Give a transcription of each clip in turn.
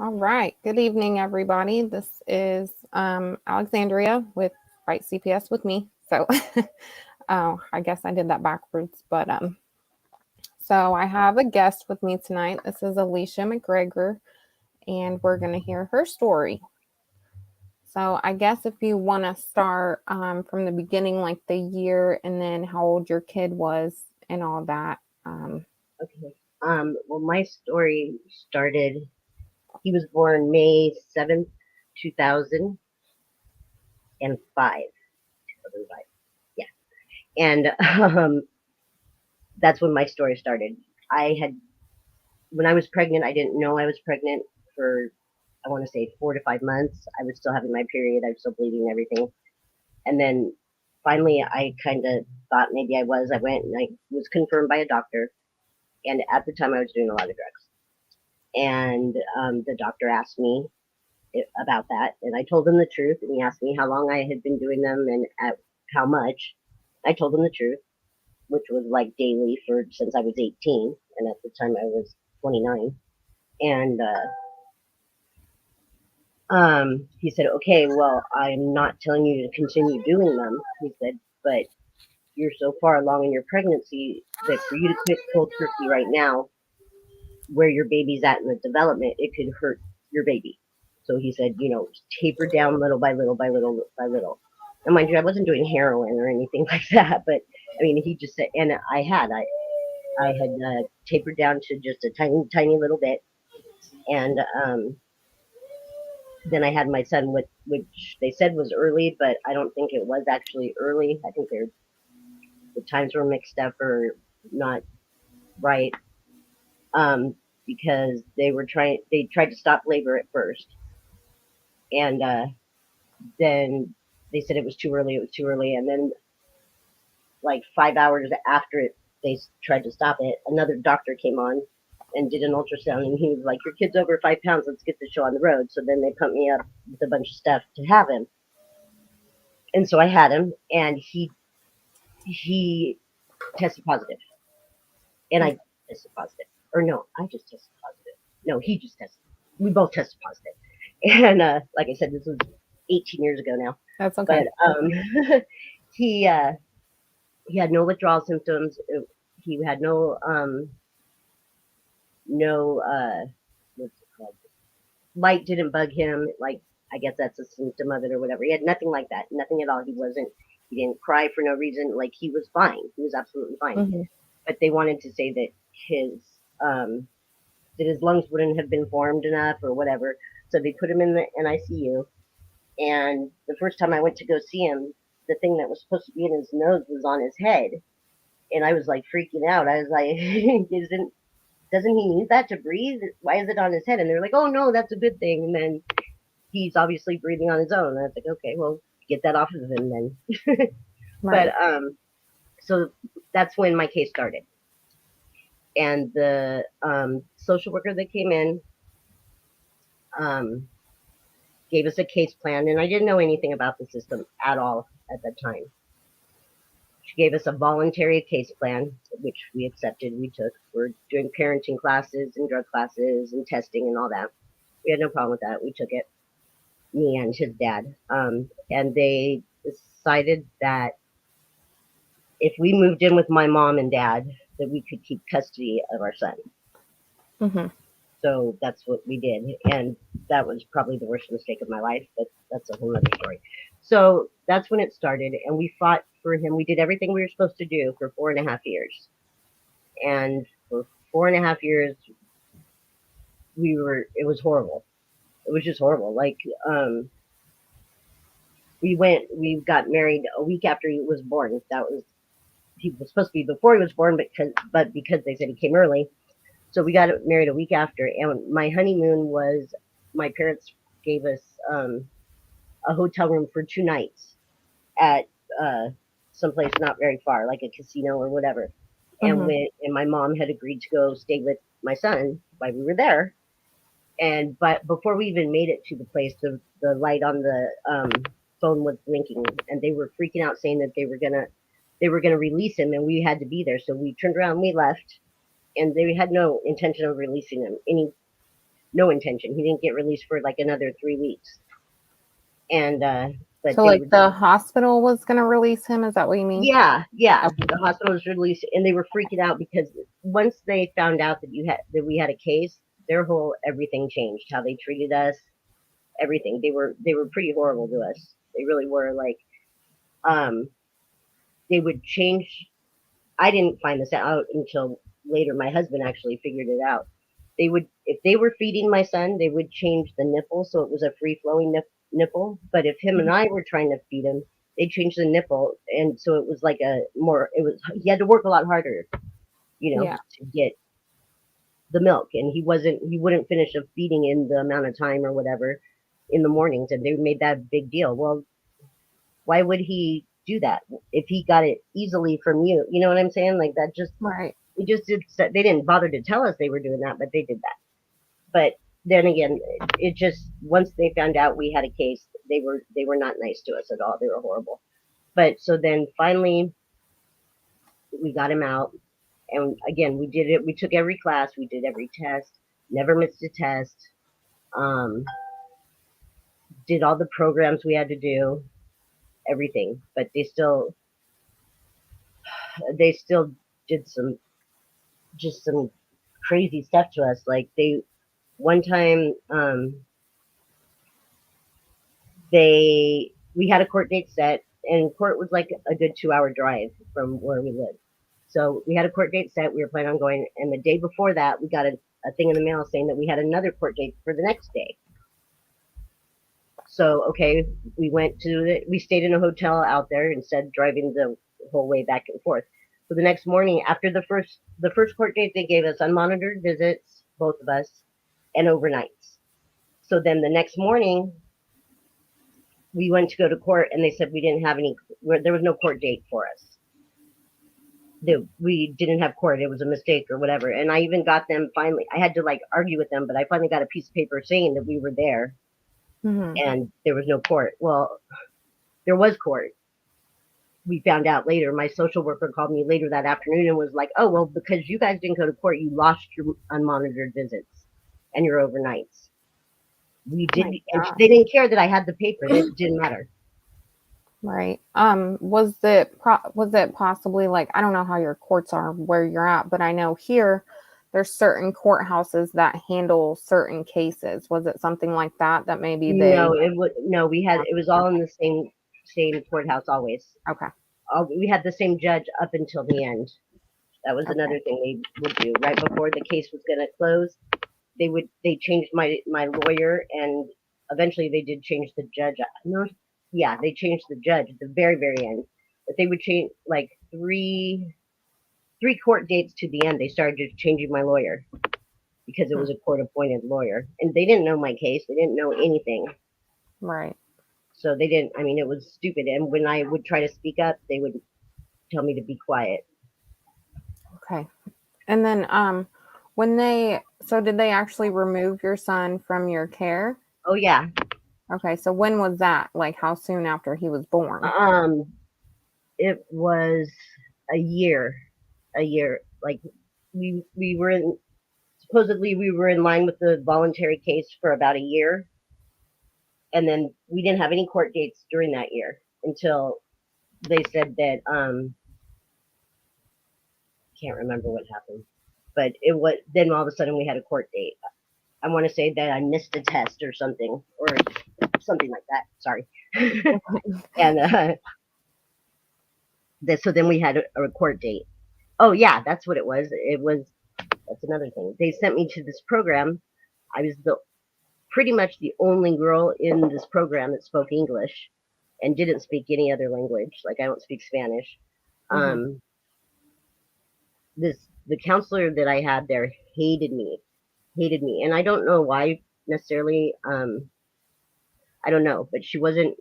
All right. Good evening, everybody. This is Alexandria with Right CPS with me. So, I guess I did that backwards, but so I have a guest with me tonight. This is Alicia McGregor, and we're gonna hear her story. So, I guess if you want to start from the beginning, like the year, and then how old your kid was, and all that. Okay. Well, my story started, he was born May 7th, 2005. 2005. Yeah. And that's when my story started. I had, when I was pregnant, I didn't know I was pregnant for, I want to say 4 to 5 months. I was still having my period. I was still bleeding and everything. And then finally, I kind of thought maybe I was. I went and I was confirmed by a doctor. And at the time, I was doing a lot of drugs. And the doctor asked me about that, and I told him the truth. And he asked me how long I had been doing them and at how much. I told him the truth, which was like daily for since I was 18, and at the time I was 29. And he said, "Okay, well, I'm not telling you to continue doing them." He said, "But you're so far along in your pregnancy that for you to quit cold turkey right now, where your baby's at in the development, it could hurt your baby." So he said, taper down little by little by little by little. And mind you, I wasn't doing heroin or anything like that, but I mean, he just said, and I had tapered down to just a tiny, tiny little bit. And then I had my son, which they said was early, but I don't think it was actually early. I think the times were mixed up or not right, because they tried to stop labor at first, and then they said it was too early. It was too early, and then like 5 hours after they tried to stop it, another doctor came on and did an ultrasound, and he was like, "Your kid's over 5 pounds. Let's get the show on the road." So then they pumped me up with a bunch of stuff to have him, and so I had him, and he tested positive, and I tested positive, or no, I just tested positive. No, he just tested. We both tested positive, and like I said, this was 18 years ago now, That's okay. but he he had no withdrawal symptoms. He had no what's it called? Light didn't bug him. Like, I guess that's a symptom of it or whatever. He had nothing like that. Nothing at all. He wasn't. He didn't cry for no reason. Like, he was fine. He was absolutely fine. Hmm. But they wanted to say that his um his lungs wouldn't have been formed enough or whatever. So they put him in the NICU. And the first time I went to go see him, the thing that was supposed to be in his nose was on his head. And I was like freaking out. I was like, isn't doesn't he need that to breathe? Why is it on his head? And they're like, oh no, that's a good thing. And then he's obviously breathing on his own. And I was like, okay, well, get that off of him then. But Right. so that's when my case started. And the social worker that came in um, gave us a case plan, and I didn't know anything about the system at all at that time. She gave us a voluntary case plan, which we accepted. We took. We're doing parenting classes and drug classes and testing and all that. We had no problem with that. We took it, me and his dad. And they decided that if we moved in with my mom and dad, that we could keep custody of our son. Hmm. So that's what we did. And that was probably the worst mistake of my life, but that's a whole other story. So that's when it started. And we fought for him. We did everything we were supposed to do for 4.5 years. And for 4.5 years, it was horrible. It was just horrible. Like, we got married a week after he was born. He was supposed to be before he was born, but because they said he came early, so we got married a week after. And my honeymoon was, my parents gave us a hotel room for 2 nights at uh, someplace not very far, like a casino or whatever. And Hmm. and my mom had agreed to go stay with my son while we were there. And but before we even made it to the place, the light on the phone was blinking, and they were freaking out, saying that they were gonna release him, and we had to be there. So we turned around, we left, and they had no intention of releasing him. no intention. He didn't get released for like another 3 weeks. And but So they like would, the hospital was going to release him, is that what you mean? yeah, Okay. the hospital was released, and they were freaking out because once they found out that we had a case, their whole everything changed. How they treated us, everything. They were pretty horrible to us. They really were. Like, um, they would change. I didn't find this out until later. My husband actually figured it out. They would, if they were feeding my son, they would change the nipple so it was a free flowing nipple. But if him and Mhm. I were trying to feed him, they changed the nipple, and so it was like a more. It was, he had to work a lot harder, Yeah. to get the milk, and he wouldn't finish a feeding in the amount of time or whatever in the mornings, and they made that a big deal. Well, why would he do that if he got it easily from you? You know what I'm saying? Like, that just, Right. it just did. They didn't bother to tell us they were doing that, but they did that. But then again, it just, once they found out we had a case, they were not nice to us at all. They were horrible. But so then finally we got him out, and again we did it. We took every class, we did every test, never missed a test. Um, did all the programs we had to do, everything. But they still did some crazy stuff to us. Like, they one time, we had a court date set, and court was like a good 2 hour drive from where we lived. So we had a court date set. We were planning on going, and the day before that, we got a thing in the mail saying that we had another court date for the next day. So okay, we stayed in a hotel out there instead of driving the whole way back and forth. So the next morning, after the first court date, they gave us unmonitored visits, both of us, and overnights. So then the next morning, we went to go to court, and they said we didn't have any. There was no court date for us. We didn't have court. It was a mistake or whatever. And I even got them finally. I had to like argue with them, but I finally got a piece of paper saying that we were there Hmm. and there was no court. Well, there was court. We found out later. My social worker called me later that afternoon and was like, "Oh, well, because you guys didn't go to court, you lost your unmonitored visits and your overnights. We My didn't, and gosh. they didn't care that I had the paper. It didn't matter." Right. Was it possibly like, I don't know how your courts are where you're at, but I know here there's certain courthouses that handle certain cases. Was it something like that that maybe they No, no. It was all in the same courthouse always. Okay. We had the same judge up until the end. That was Okay. another thing they would do right before the case was going to close. They changed my lawyer, and eventually they did change the judge. No, yeah, they changed the judge at the very end. But they would change like three court dates to the end. They started just changing my lawyer because it Hmm. was a court appointed lawyer, and they didn't know my case. They didn't know anything, Right. so they didn't. I mean, it was stupid. And when I would try to speak up, they would tell me to be quiet. Okay. And then when they so did they actually remove your son from your care? Oh yeah. Okay. So when was that? Like how soon after he was born? Um, it was a year. Like, we were supposedly we were in line with the voluntary case for about a year, and then we didn't have any court dates during that year until they said that, can't remember what happened, but it was then all of a sudden we had a court date. I want to say that I missed a test or something like that. Sorry. And so then we had a court date. Oh yeah, that's what it was. That's another thing. They sent me to this program. I was pretty much the only girl in this program that spoke English and didn't speak any other language. Like, I don't speak Spanish. Hmm. Um, the counselor that I had there hated me, and I don't know why necessarily. I don't know, but she wasn't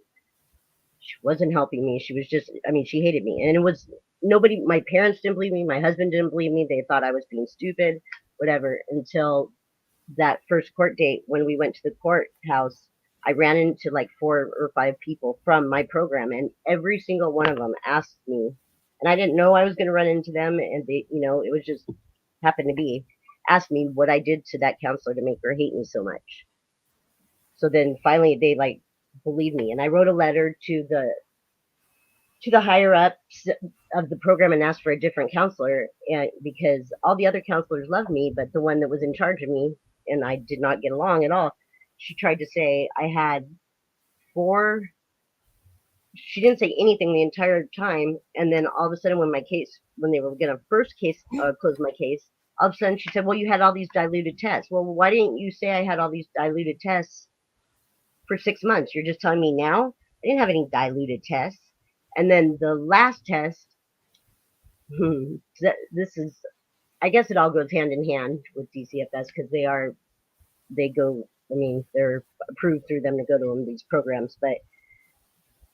helping me. She was just, I mean, she hated me, and it was nobody. My parents didn't believe me. My husband didn't believe me. They thought I was being stupid, whatever. Until that first court date, when we went to the courthouse, I ran into like 4 or 5 people from my program, and every single one of them asked me, and I didn't know I was going to run into them, and it was just happened to be, asked me what I did to that counselor to make her hate me so much. So then finally they like believed me, and I wrote a letter to the higher ups of the program and asked for a different counselor, and because all the other counselors loved me, but the one that was in charge of me and I did not get along at all. She tried to say I had four. She didn't say anything the entire time, and then all of a sudden, when they were gonna close my case, all of a sudden she said, "Well, you had all these diluted tests." Well, why didn't you say I had all these diluted tests for 6 months? You're just telling me now? I didn't have any diluted tests. And then the last test, this is, I guess it all goes hand in hand with DCFS because they're approved through them to go to these programs. But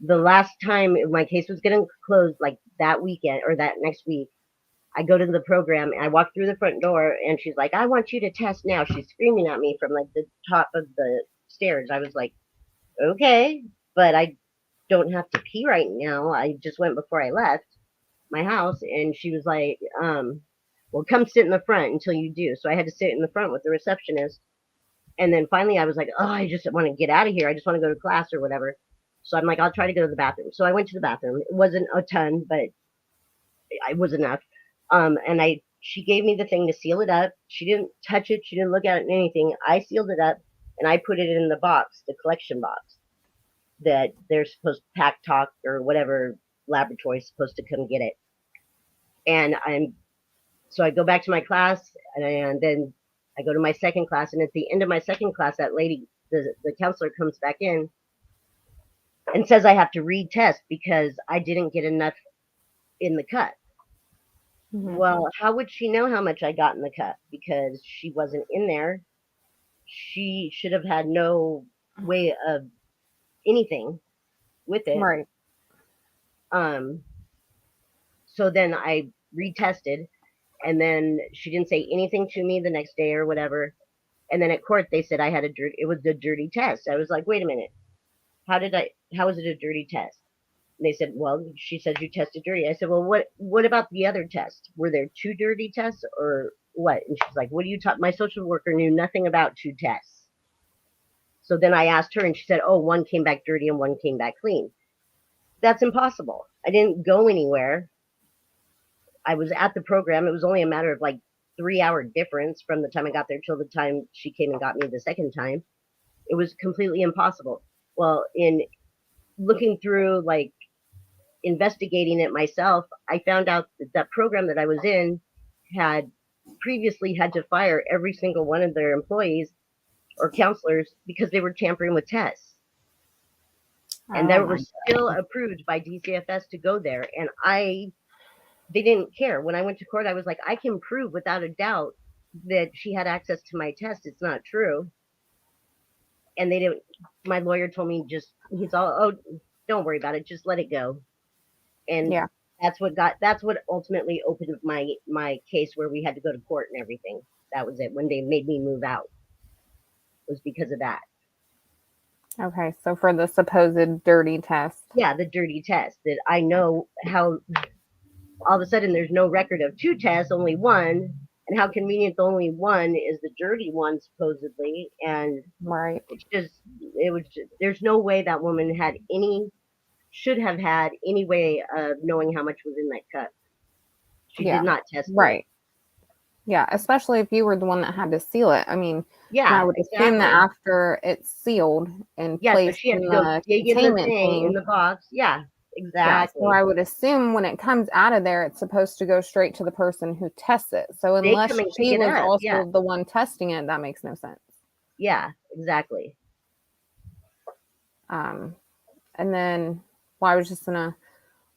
the last time my case was getting closed, like that weekend or that next week, I go to the program and I walk through the front door and she's like, "I want you to test now." She's screaming at me from like the top of the stairs. I was like, "Okay, but I don't have to pee right now. I just went before I left my house." And she was like, "Well, come sit in the front until you do." So I had to sit in the front with the receptionist. And then finally I was like, "Oh, I just want to get out of here. I just want to go to class or whatever." So I'm like, "I'll try to go to the bathroom." So I went to the bathroom. It wasn't a ton, but it was enough. And she gave me the thing to seal it up. She didn't touch it. She didn't look at it or anything. I sealed it up and I put it in the box, the collection box that they're supposed to pack talk or whatever laboratory is supposed to come get it. And so I go back to my class and then I go to my second class. And at the end of my second class, that lady, the counselor comes back in and says I have to retest because I didn't get enough in the cut. Mm-hmm. Well, how would she know how much I got in the cut? Because she wasn't in there. She should have had no way of anything with it. Right. So then I retested, and then she didn't say anything to me the next day or whatever. And then at court they said it was a dirty test. I was like, "Wait a minute, how is it a dirty test?" And they said, "Well, she says you tested dirty." I said, "Well, what about the other tests? Were there two dirty tests or what?" And she's like, "What are you talking? My social worker knew nothing about two tests." So then I asked her and she said, "Oh, one came back dirty and one came back clean." That's impossible. I didn't go anywhere. I was at the program. It was only a matter of like 3 hour difference from the time I got there till the time she came and got me the second time. It was completely impossible. Well, in looking through, like, investigating it myself, I found out that program that I was in had previously had to fire every single one of their employees or counselors because they were tampering with tests. And they Oh were my still approved by DCFS to go there. And they didn't care. When I went to court, I was like, "I can prove without a doubt that she had access to my test. It's not true." And they didn't. My lawyer told me he's all, "Oh, don't worry about it. Just let it go." And Yeah. that's what ultimately opened my case where we had to go to court and everything. That was it. When they made me move out, it was because of that. Okay. So for the supposed dirty test. Yeah, the dirty test that I know how all of a sudden there's no record of two tests, only one, and how convenient the only one is the dirty one supposedly. And Right. there's no way that woman should have had any way of knowing how much was in that cup. She did Yeah. not test it. Right. Yeah. Especially if you were the one that had to seal it. I mean, and I Yeah, would assume that exactly. after it's sealed and Yeah, so placed she had in to go the dig in the containment thing in thing. the box. Yeah, Yeah. So exactly. I would assume when it comes out of there, it's supposed to go straight to the person who tests it. So They unless come and pick she it was up. Yeah, also the one testing it, that makes no sense. yeah, exactly. Um, and then, well, I was just gonna,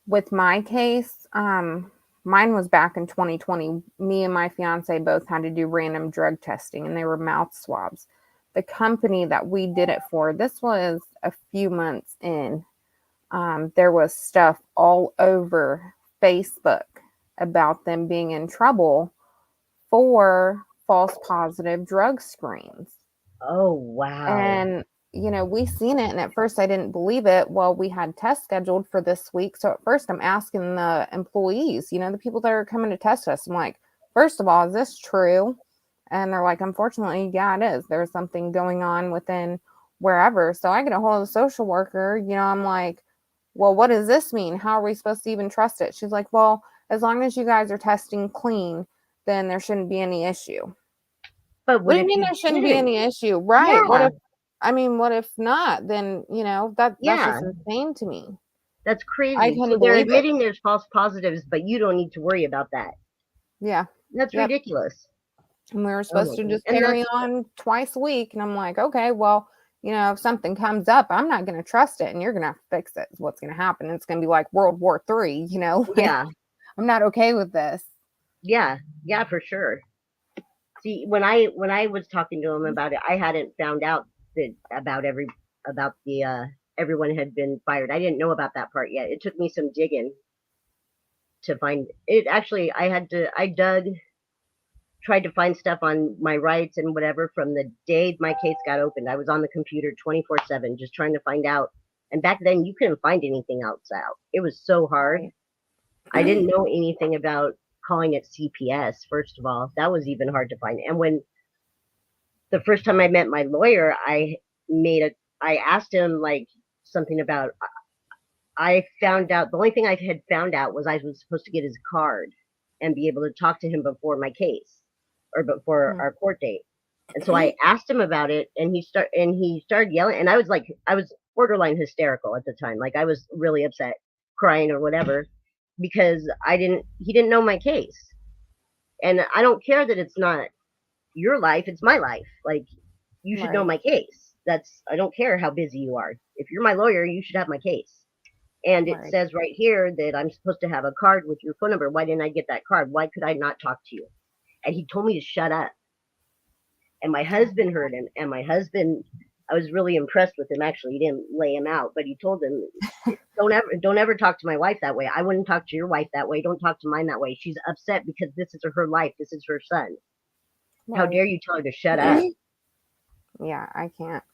with my case, mine was back in 2020. Me and my fiance both had to do random drug testing, and they were mouth swabs. The company that we did it for, this was a few months in, there was stuff all over Facebook about them being in trouble for false positive drug screens. Oh, wow. And, we seen it. And at first I didn't believe it. Well, we had tests scheduled for this week. So at first I'm asking the employees, the people that are coming to test us, I'm like, first of all, is this true? And they're like, unfortunately, yeah, it is. There's something going on within wherever. So I get a hold of the social worker. I'm like, well, what does this mean? How are we supposed to even trust it? She's like, well, as long as you guys are testing clean, then there shouldn't be any issue. But What what do you if mean you there shouldn't be didn't? any issue? Right. Yeah, What if not? Then, that's yeah, just insane to me. that's I crazy. So couldn't they're believe it. admitting there's false positives, but you don't need to worry about that. Yeah. That's Yep. ridiculous. And we were Oh supposed my to god. just And carry that's on twice a week. And I'm like, okay, well, if something comes up, I'm not going to trust it and you're going to fix it. Is what's going to happen. It's going to be like World War III, like yeah, I'm not okay with this. yeah, yeah, for sure. See, when I was talking to him about it, I hadn't found out that about the everyone had been fired. I didn't know about that part yet. It took me some digging to find it. Actually, I dug, tried to find stuff on my rights and whatever from the day my case got opened. I was on the computer 24/7 just trying to find out. And back then you couldn't find anything else out. It was so hard. Right. I didn't know anything about calling it CPS, first of all. That was even hard to find. And when the first time I met my lawyer, I asked him like something about, I found out, the only thing I had found out was I was supposed to get his card and be able to talk to him before my case or before our court date. And so I asked him about it, and he started yelling, and I was borderline hysterical at the time. Like I was really upset, crying or whatever, because he didn't know my case. And I don't care that it's not your life, it's my life. Like you should know Right. my case. I don't care how busy you are. If you're my lawyer, you should have my case. And it Right. says right here that I'm supposed to have a card with your phone number. Why didn't I get that card? Why could I not talk to you? And he told me to shut up. And my husband heard him. And my husband, I was really impressed with him. Actually, he didn't lay him out, but he told him, don't ever talk to my wife that way. I wouldn't talk to your wife that way. Don't talk to mine that way. She's upset because this is her life. This is her son. How Right. dare you tell her to shut up? Yeah, I can't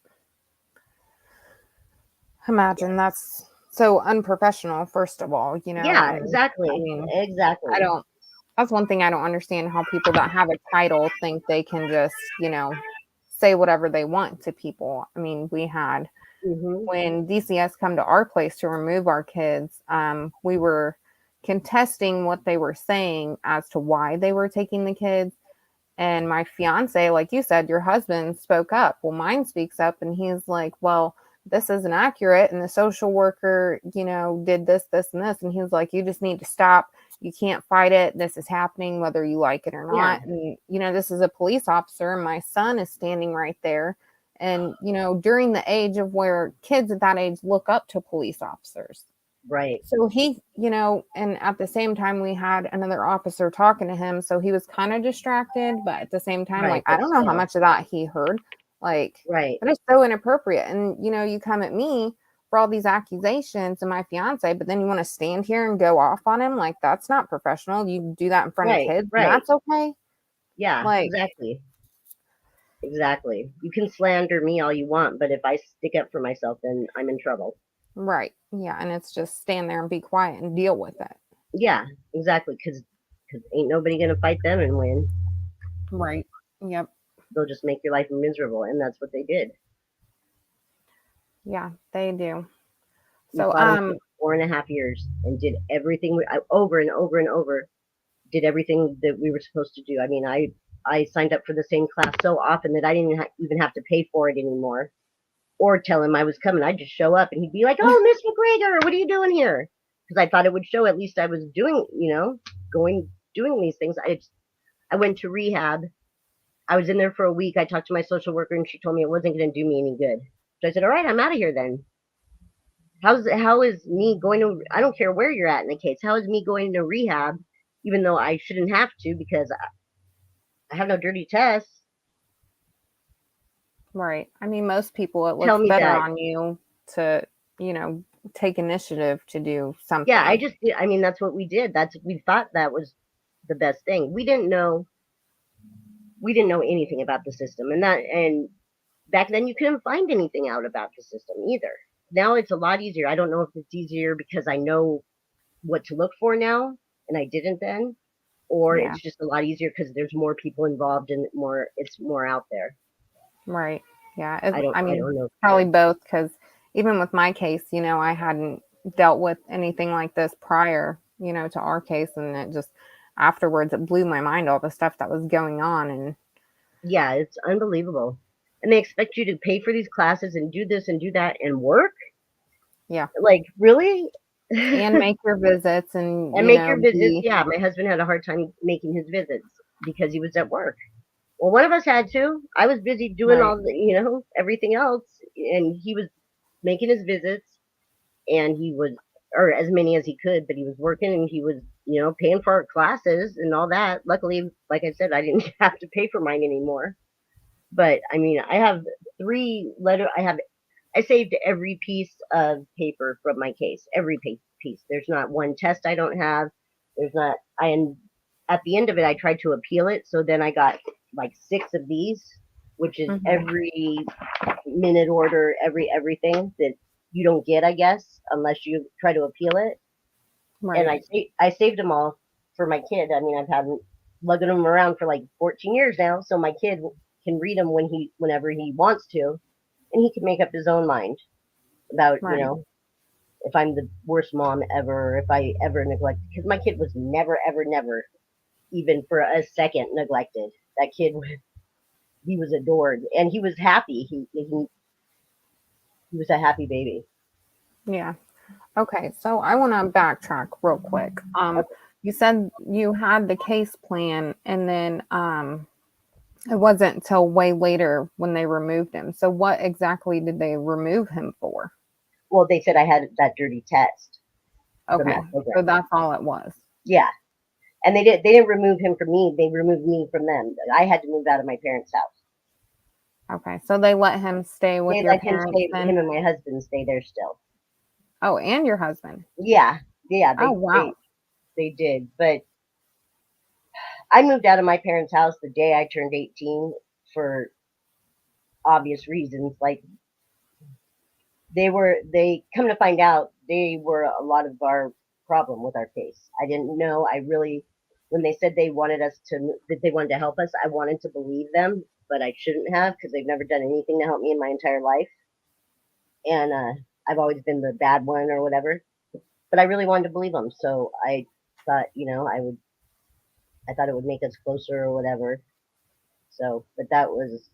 imagine. That's so unprofessional, first of all, Yeah, and I exactly. mean, I Exactly. don't, that's one thing I don't understand, how people that have a title think they can just, say whatever they want to people. I mean, we had, Hmm. when DCS come to our place to remove our kids, we were contesting what they were saying as to why they were taking the kids. And my fiance, like you said, your husband spoke up. Well, mine speaks up and he's like, well, this isn't accurate. And the social worker, did this, this, and this. And he's like, you just need to stop. You can't fight it. This is happening, whether you like it or Yeah, not. And, this is a police officer. And my son is standing right there. And, during the age of where kids at that age look up to police officers. right. So he, and at the same time, we had another officer talking to him. So he was kind of distracted, but at the same time, like, Right. I But don't know how still, much of that he heard. Like, right. but it's so inappropriate. And, you come at me for all these accusations and my fiance, but then you want to stand here and go off on him. Like, that's not professional. You do that in front of Right. kids, and Right. that's okay. Yeah, Like, exactly. Exactly. You can slander me all you want, but if I stick up for myself, then I'm in trouble. right. Yeah. And it's just stand there and be quiet and deal with it. Yeah, exactly. Because ain't nobody going to fight them and win. Right. Yep. They'll just make your life miserable. And that's what they did. Yeah, they do. We So, fought them for 4.5 years and did everything over and over and over, did everything that we were supposed to do. I mean, I signed up for the same class so often that I didn't even have to pay for it anymore or tell him I was coming. I'd just show up and he'd be like, "Oh, Miss McGregor, what are you doing here?" Because I thought it would show at least I was doing, doing these things. I went to rehab. I was in there for a week. I talked to my social worker and she told me it wasn't going to do me any good. So I said, "All right, I'm out of here then." How is me going to? I don't care where you're at in the case. How is me going to rehab, even though I shouldn't have to because I have no dirty tests? right. I mean, most people, it Tell looks me better that. on you to, take initiative to do Yeah, I something. just. I mean, that's what we did. We thought that was the best thing. We didn't know anything about the system, and back then you couldn't find anything out about the system either. Now it's a lot easier. I don't know if it's easier because I know what to look for now and I didn't then, or Yeah. it's just a lot easier because there's more people involved and it's more out there. Right. Yeah. I don't know for Probably sure. both because even with my case, I hadn't dealt with anything like this prior, to our case. And it just afterwards, it blew my mind all the stuff that was going on. And Yeah, it's unbelievable. And they expect you to pay for these classes and do this and do that and work? yeah. Like, really? And And make your visits and, make your visits. be Yeah, my husband had a hard time making his visits because he was at work. Well, one of us had to. I was busy doing right. all the, everything else, and he was making his visits, and he was, or as many as he could, but he was working and he was, paying for our classes and all that. Luckily, like I said, I didn't have to pay for mine anymore. But I mean, I have I saved every piece of paper from my case, every piece. There's not one test I don't have. There's not, and at the end of it, I tried to appeal it. So then I got like 6 of these, which is Hmm. every minute order, everything that you don't get, I guess, unless you try to appeal it. And Right. I saved them all for my kid. I mean, I've had lugging them around for like 14 years now, so my kid can read them whenever he wants to, and he can make up his own mind about Right. if I'm the worst mom ever, if I ever neglect, because my kid was never ever never even for a second neglected. That kid, he was adored and he was happy. He was a happy baby. Yeah. Okay. So I want to backtrack real quick. Okay. You said you had the case plan and then, it wasn't until way later when they removed him. So what exactly did they remove him for? Well, they said I had that dirty test from Okay. that program. So that's all it was. Yeah, and they didn't remove him from me. They removed me from them. I had to move out of my parents' house. Okay. So they let him stay with They your let him parents stay. then? Him and my husband stay there still. Oh, and your husband. Yeah, yeah, Oh, they wow. they they did. But I moved out of my parents' house the day I turned 18 for obvious reasons. Like they come to find out they were a lot of our problem with our case. I didn't know. I really, when they said that they wanted to help us, I wanted to believe them, but I shouldn't have because they've never done anything to help me in my entire life, and I've always been the bad one or whatever. But I really wanted to believe them, so I thought, I thought it would make us closer or whatever. So, but that was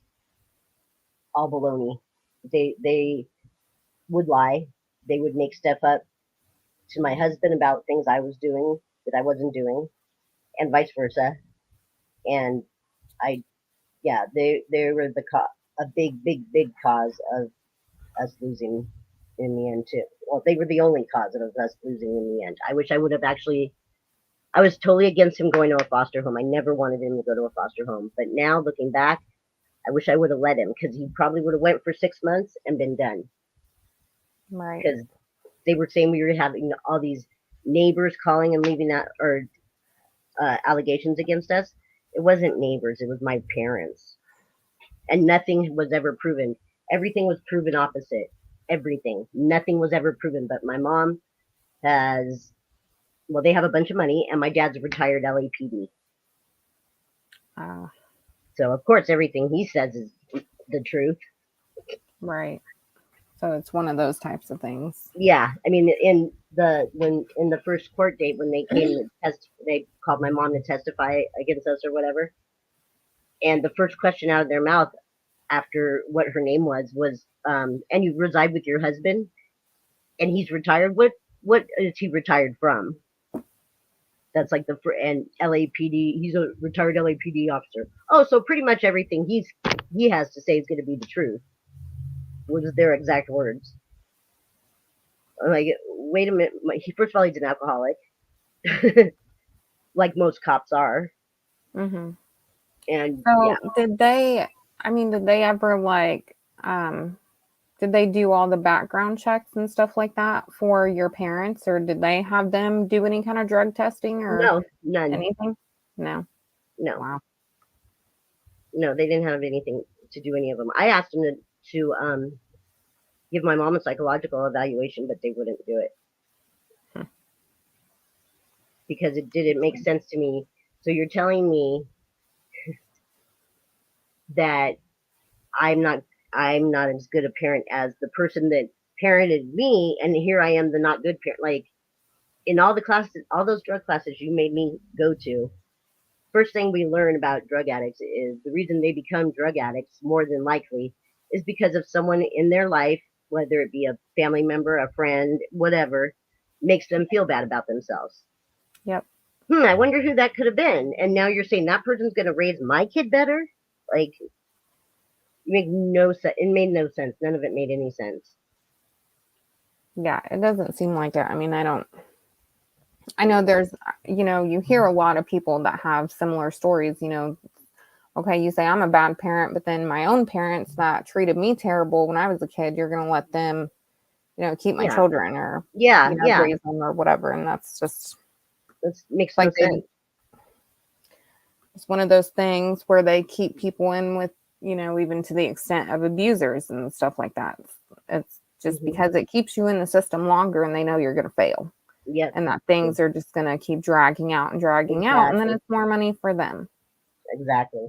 all baloney. They would lie. They would make stuff up to my husband about things I was doing that I wasn't doing, and vice versa. And I, yeah, they were a big cause of us losing in the end too. Well, they were the only cause of us losing in the end. I wish I would have actually. I was totally against him going to a foster home. I never wanted him to go to a foster home. But now looking back, I wish I would have let him because he probably would have went for 6 months and been done. Right. Because they were saying we were having all these neighbors calling and leaving that or allegations against us. It wasn't neighbors; it was my parents, and nothing was ever proven. Everything was proven opposite. Everything. Nothing was ever proven. But my mom has. Well, they have a bunch of money, and my dad's a retired LAPD. Uh, So of course, everything he says is the truth. right. So it's one of those types of things. Yeah, I mean, in the first court date when they came to they called my mom to testify against us or whatever. And the first question out of their mouth after what her name was, and you reside with your husband, and he's retired. What is he retired from? That's like and LAPD. He's a retired LAPD officer. Oh, so pretty much everything he has to say is going to be the truth. Was their exact words. I'm like, wait a minute. First of all, he's an alcoholic, like most cops are, Hmm. and yeah, So did they ever like, did they do all the background checks and stuff like that for your parents, or did they have them do any kind of drug testing or no, none, anything? No. no, Wow. no. They didn't have anything to do any of them. I asked them to give my mom a psychological evaluation, but they wouldn't do it Hmm. because it didn't make sense to me. So you're telling me that I'm not I'm not as good a parent as the person that parented me, and here I am, the not good parent. Like in all the classes, all those drug classes you made me go to, first thing we learn about drug addicts is the reason they become drug addicts more than likely is because of someone in their life, whether it be a family member, a friend, whatever, makes them feel bad about themselves. Yep. I wonder who that could have been. And now you're saying that person's going to raise my kid better? Like, make no sense. It made no sense. None of it made any sense. Yeah, it doesn't seem like it. I mean, I know there's, you hear a lot of people that have similar stories, okay, you say I'm a bad parent, but then my own parents that treated me terrible when I was a kid, you're going to let them, keep my Yeah, children or, yeah. raise them or whatever. And that's just That makes no like sense. it's one of those things where they keep people in with, even to the extent of abusers and stuff like that. It's just Hmm. because it keeps you in the system longer and they know you're going to fail Yep, and that things are just going to keep dragging out and dragging out. And then exactly, it's more money for them. exactly.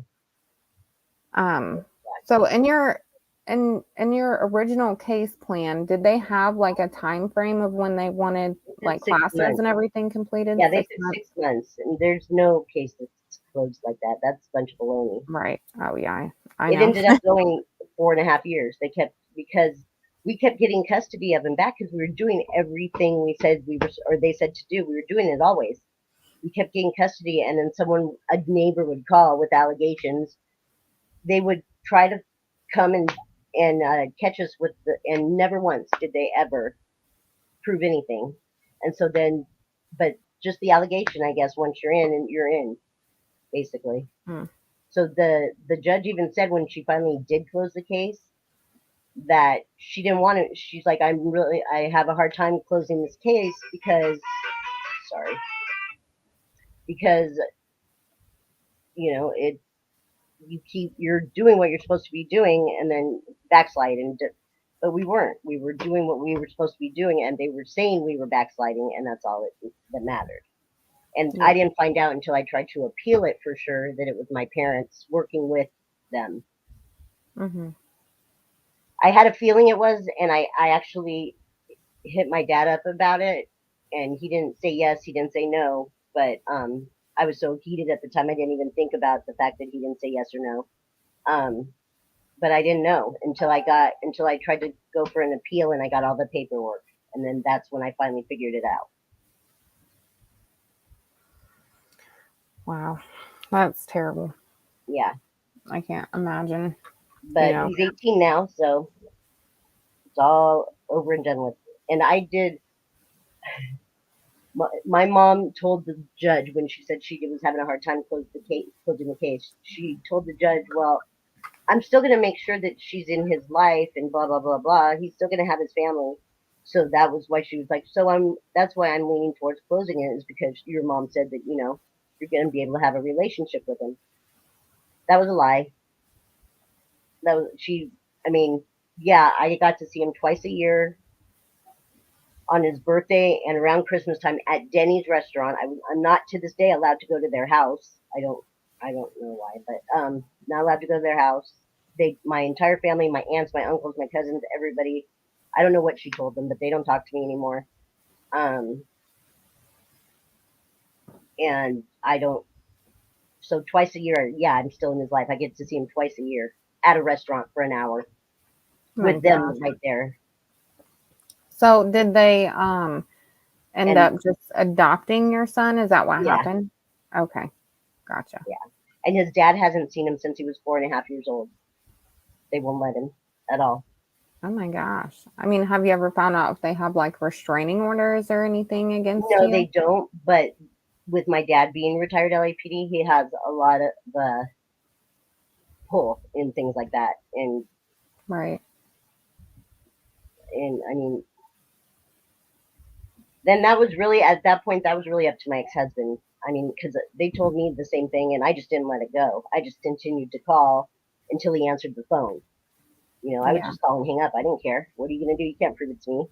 Um, so in your original case plan, did they have like a time frame of when they wanted They said like 6 months. classes and everything completed? Yeah, they 6 months? said 6 months, and there's no case that's closed like that. That's a bunch of baloney. Right. Oh yeah, I It know. ended up going 4.5 years. They kept because we kept getting custody of him back because we were doing everything we said we were, or they said to do. We were doing it always. We kept getting custody, and then a neighbor would call with allegations. They would try to come and catch us with and never once did they ever prove anything. And so then, but just the allegation, I guess, once you're in, and you're in, basically. Hmm. So the judge even said when she finally did close the case that she didn't want to. She's like, I have a hard time closing this case because, sorry, because it you're doing what you're supposed to be doing and then backslide but we weren't. We were doing what we were supposed to be doing, and they were saying we were backsliding, and that's all that mattered. And I Yeah. didn't find out until I tried to appeal it for sure that it was my parents working with them. Mm-hmm. I had a feeling it was, and I actually hit my dad up about it, and he didn't say yes, he didn't say no, but I was so heated at the time I didn't even think about the fact that he didn't say yes or no. Um, but I didn't know until I tried to go for an appeal and I got all the paperwork, and then that's when I finally figured it out. Wow, that's terrible. Yeah, I can't imagine. You but know. he's 18 now, so it's all over and done with. And I did. My mom told the judge when she said she was having a hard time closing the case. She told the judge, "Well, I'm still going to make sure that she's in his life and blah blah blah blah. He's still going to have his family." So that was why she was like, "So That's why I'm leaning towards closing it, is because your mom said that you're going to be able to have a relationship with him." That was a lie. That was she. I mean, yeah, I got to see him twice a year on his birthday and around Christmas time at Denny's restaurant. I'm not to this day allowed to go to their house. I don't know why, but not allowed to go to their house. My entire family, my aunts, my uncles, my cousins, everybody. I don't know what she told them, but they don't talk to me anymore. Um, and I don't. So twice a year, yeah, I'm still in his life. I get to see him twice a year at a restaurant for an hour Oh my with them gosh. right there. So did they end And up just adopting your son? Is that what yeah, happened? Okay, gotcha. yeah. And his dad hasn't seen him since he was 4.5 years old. They won't let him at all. Oh my gosh. I mean, have you ever found out if they have like restraining orders or anything against No, they you? don't. But with my dad being retired LAPD, he has a lot of pull in things like that. Right. And I mean, then that was really at that point that was really up to my ex-husband. I mean, because they told me the same thing, and I just didn't let it go. I just continued to call until he answered the phone. I would Yeah. just call and hang up. I didn't care. What are you going to do? You can't prove it to me.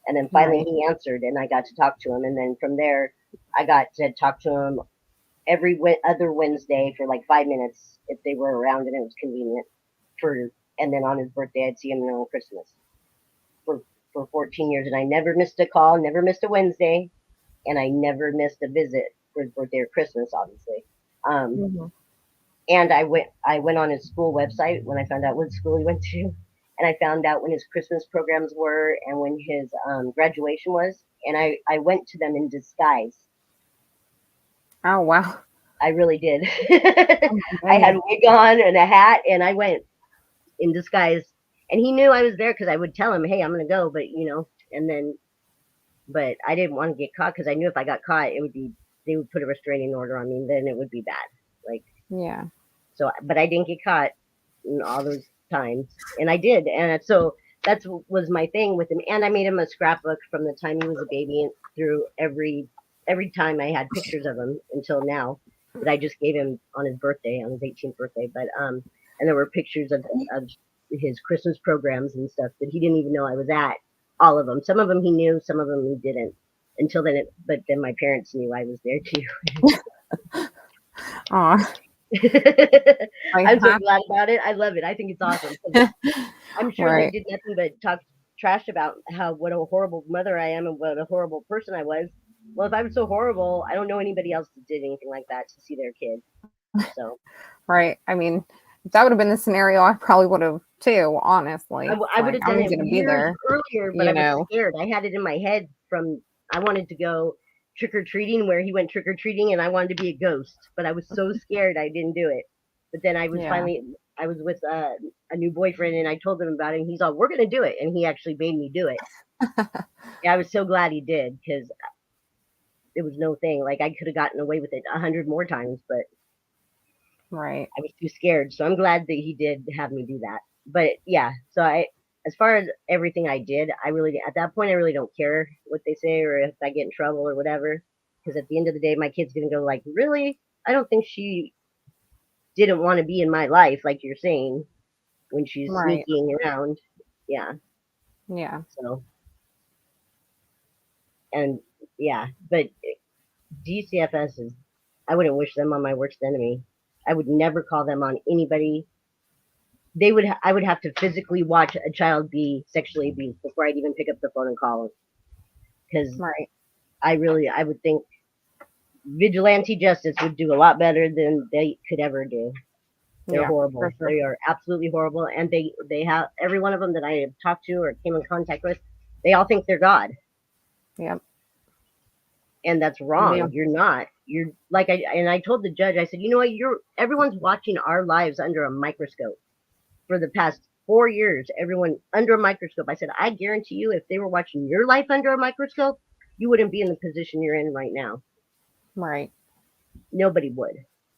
And then finally Right. he answered, and I got to talk to him. And then from there, I got to talk to him every other Wednesday for like 5 minutes if they were around and it was convenient. For and then on his birthday, I'd see him on Christmas for 14 years, and I never missed a call, never missed a Wednesday, and I never missed a visit for his birthday or Christmas, obviously. Um, Mm-hmm. and I went on his school website when I found out what school he went to, and I found out when his Christmas programs were and when his graduation was, and I went to them in disguise. Oh, wow. I really did. Oh, my I had a goodness. wig on and a hat, and I went in disguise. And he knew I was there because I would tell him, "Hey, I'm gonna go," but and then, but I didn't want to get caught because I knew if I got caught, it would be they would put a restraining order on me, and then it would be bad. Like Yeah. so, but I didn't get caught in all those times, and I did, and so that's was my thing with him. And I made him a scrapbook from the time he was a baby and through every time I had pictures of him until now that I just gave him on his birthday, on his 18th birthday. But and there were pictures of his Christmas programs and stuff that he didn't even know I was at. All of them. Some of them he knew, some of them he didn't. Until then, but then my parents knew I was there too. Oh, like I'm so half. glad about it. I love it. I think it's awesome. 'Cause I'm sure they Right. did nothing but talk trash about how what a horrible mother I am and what a horrible person I was. Well, if I was so horrible, I don't know anybody else that did anything like that to see their kid. So Right. I mean, if that would have been the scenario, I probably would have too, honestly. It's I would like, have done I'm it going to be years there, earlier, but I you was know? scared. I had it in my head from I wanted to go trick or treating where he went trick or treating, and I wanted to be a ghost, but I was so scared I didn't do it. But then Yeah. I was with a new boyfriend, and I told him about it, and he's all, "We're gonna do it," and he actually made me do it. Yeah, I was so glad he did because it was no thing. Like I could have gotten away with it 100 more times, but Right. I was too scared. So I'm glad that he did have me do that. But yeah, so as far as everything I did, I really, at that point, I really don't care what they say or if I get in trouble or whatever. Because at the end of the day, my kid's going to go like, really? I don't think she didn't want to be in my life, like you're saying, when she's Right. sneaking around. Yeah. Yeah. So, and yeah, but DCFS is, I wouldn't wish them on my worst enemy. I would never call them on anybody. I would have to physically watch a child be sexually abused before I'd even pick up the phone and call them because Right. I would think vigilante justice would do a lot better than they could ever do. They're Yeah, for horrible. sure. They are absolutely horrible, and they have every one of them that I have talked to or came in contact with. They all think they're God, Yep. and that's Yeah. wrong. You're not. You're like I told the judge. I said, you know what? You're everyone's watching our lives under a microscope for the past 4 years, everyone under a microscope. I said, I guarantee you, if they were watching your life under a microscope, you wouldn't be in the position you're in right now. Right. Nobody would.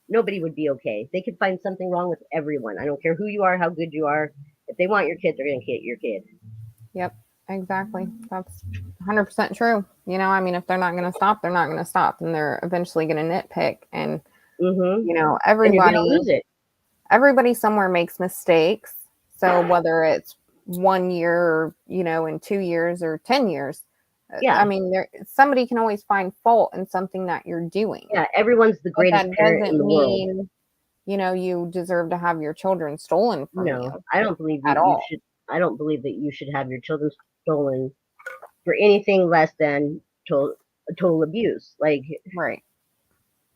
Nobody would be okay. They could find something wrong with everyone. I don't care who you are, how good you are. If they want your kid, they're going to get your kid. Yep. Exactly. That's 100% true. I mean, if they're not going to stop, they're not going to stop, and they're eventually going to nitpick. And Mm-hmm. And you're going to everybody, lose it. everybody somewhere makes mistakes. So whether it's 1 year, or, in 2 years or 10 years, I Yeah. mean, somebody can always find fault in something that you're doing. Yeah. Everyone's the But greatest that parent in doesn't the world. mean, you deserve to have your children stolen from you No, I don't believe at that you all. should. I don't believe that you should have your children stolen for anything less than total abuse. Like Right.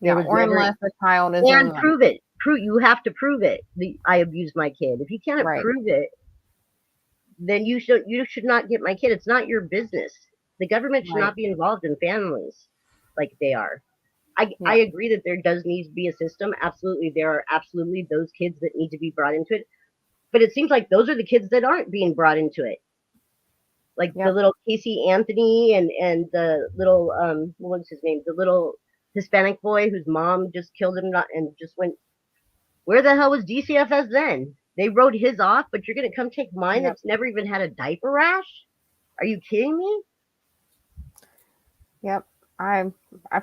there Yeah. was Or never unless the child is in and like, prove it. Prove you have to prove it. I abused my kid. If you cannot right. prove it, then you should not get my kid. It's not your business. The government should Right. not be involved in families like they are. I Yep. agree that there does need to be a system. Absolutely, there are absolutely those kids that need to be brought into it. But it seems like those are the kids that aren't being brought into it. Like the Yep. little Casey Anthony and the little what's his name? The little Hispanic boy whose mom just killed him and just went. Where the hell was DCFS then? They wrote his off, but you're gonna come take mine Yep. that's never even had a diaper rash? Are you kidding me? Yep. I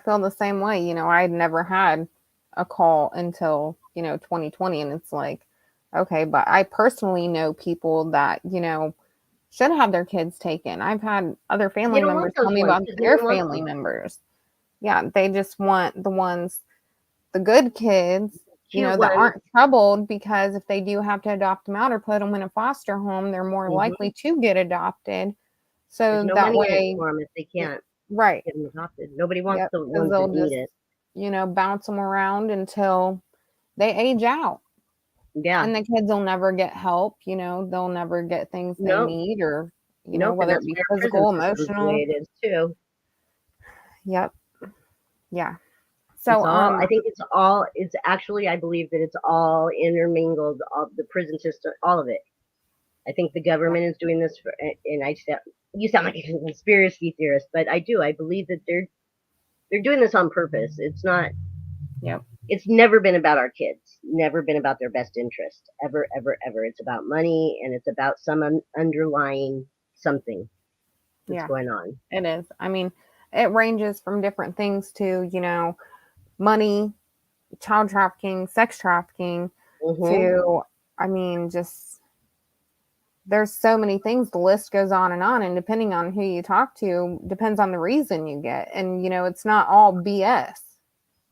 feel the same way. I had never had a call until, 2020. And it's like, okay, but I personally know people that, should have their kids taken. I've had other They family don't want members tell those me ones about because they their don't want family them. members. Yeah, they just want the ones the good kids, Cute that ones. aren't troubled, because if they do have to adopt them out or put them in a foster home, they're more Hmm. likely to get adopted. There's So no that money in it way, for them if they can't right. get them adopted. Nobody wants Yep. the Because ones that they'll need just, it. bounce them around until they age out. Yeah. And the kids will never get help, they'll never get things they No. need, or, Nope. And whether it that's be why our prison physical, system's the way emotional. it is too. Yep. Yeah. It's So, all. I think it's all. It's actually. I believe that it's all intermingled. All the prison system. All of it. I think the yeah, government is doing this for. And I sound. You sound like a conspiracy theorist, but I do. I believe that they're doing this on purpose. It's not. yep. It's never been about our kids. Never been about their best interest. Ever, ever, ever. It's about money, and it's about some underlying something that's Yeah, going on. it is. I mean, it ranges from different things to, money, child trafficking, sex trafficking, Hmm. to, I mean, just there's so many things. The list goes on, and depending on who you talk to, depends on the reason you get. And, it's not all BS.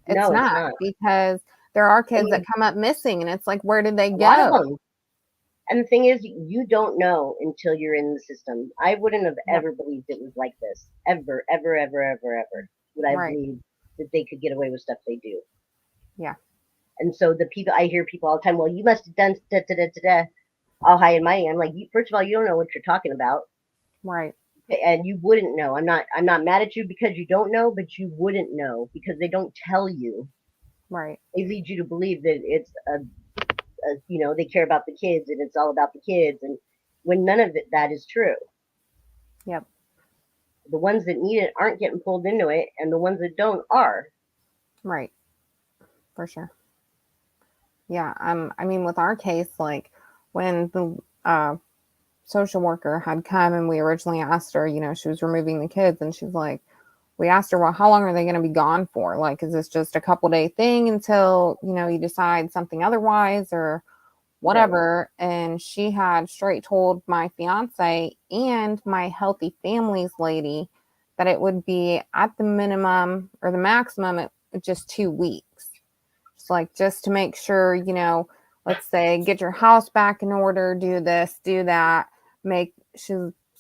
It's No, it's not, not. because there are And kids that come up missing, and it's like, where did they a lot of go? them. And the thing is, you don't know until you're in the system. I wouldn't have Yep. ever believed it was like this. Ever, ever, ever, ever, ever would I Right. believe that they could get away with stuff they do. Yeah. And so the people, I hear people all the time, well, you must have done da da da da da, all high and mighty. I'm like, first of all, you don't know what you're talking about, Right. and you wouldn't know. I'm not mad at you because you don't know, but you wouldn't know because they don't tell you. Right. They lead you to believe that it's they care about the kids and it's all about the kids, and when none of that is true. Yep. The ones that need it aren't getting pulled into it, and the ones that don't are. Right. For sure. Yeah. I mean, with our case, like when the social worker had come and we originally asked her, she was removing the kids, and she's like, we asked her, well, how long are they going to be gone for? Like, is this just a couple day thing until, you decide something otherwise or Right. whatever? And she had straight told my fiance and my healthy families lady that it would be at the minimum or the maximum just 2 weeks. Just like, just to make sure, let's say, get your house back in order, do this, do that, she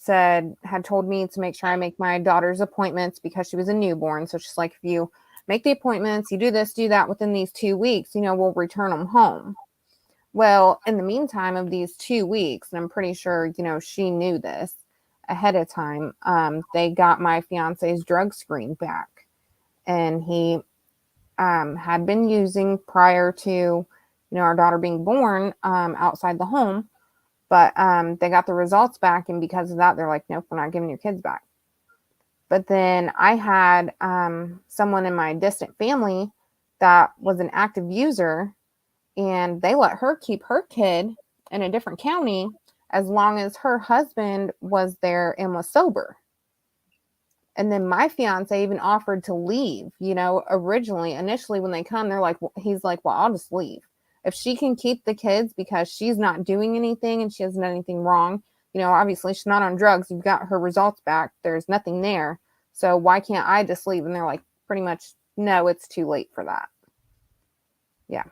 had told me to make sure I make my daughter's appointments because she was a newborn. So she's like, if you make the appointments, you do this, do that within these 2 weeks, we'll return them home. Well, in the meantime of these 2 weeks, and I'm pretty sure, she knew this ahead of time, they got my fiance's drug screen back. And he had been using prior to, our daughter being born, outside the home. But they got the results back. And because of that, they're like, nope, we're not giving your kids back. But then I had someone in my distant family that was an active user, and they let her keep her kid in a different county as long as her husband was there and was sober. And then my fiance even offered to leave, initially when they come, they're like, he's like, well, I'll just leave. If she can keep the kids because she's not doing anything and she hasn't done anything wrong, obviously she's not on drugs. You've got her results back. There's nothing there. So why can't I just leave? And they're like, pretty much, no, it's too late for that. Yeah.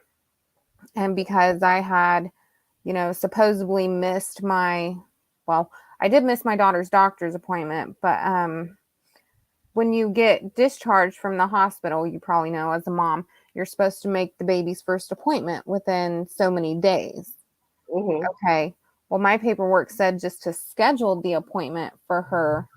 And because I had, supposedly missed well, I did miss my daughter's doctor's appointment, but when you get discharged from the hospital, you probably know as a mom, you're supposed to make the baby's first appointment within so many days. Hmm. Okay. Well, my paperwork said just to schedule the appointment for her.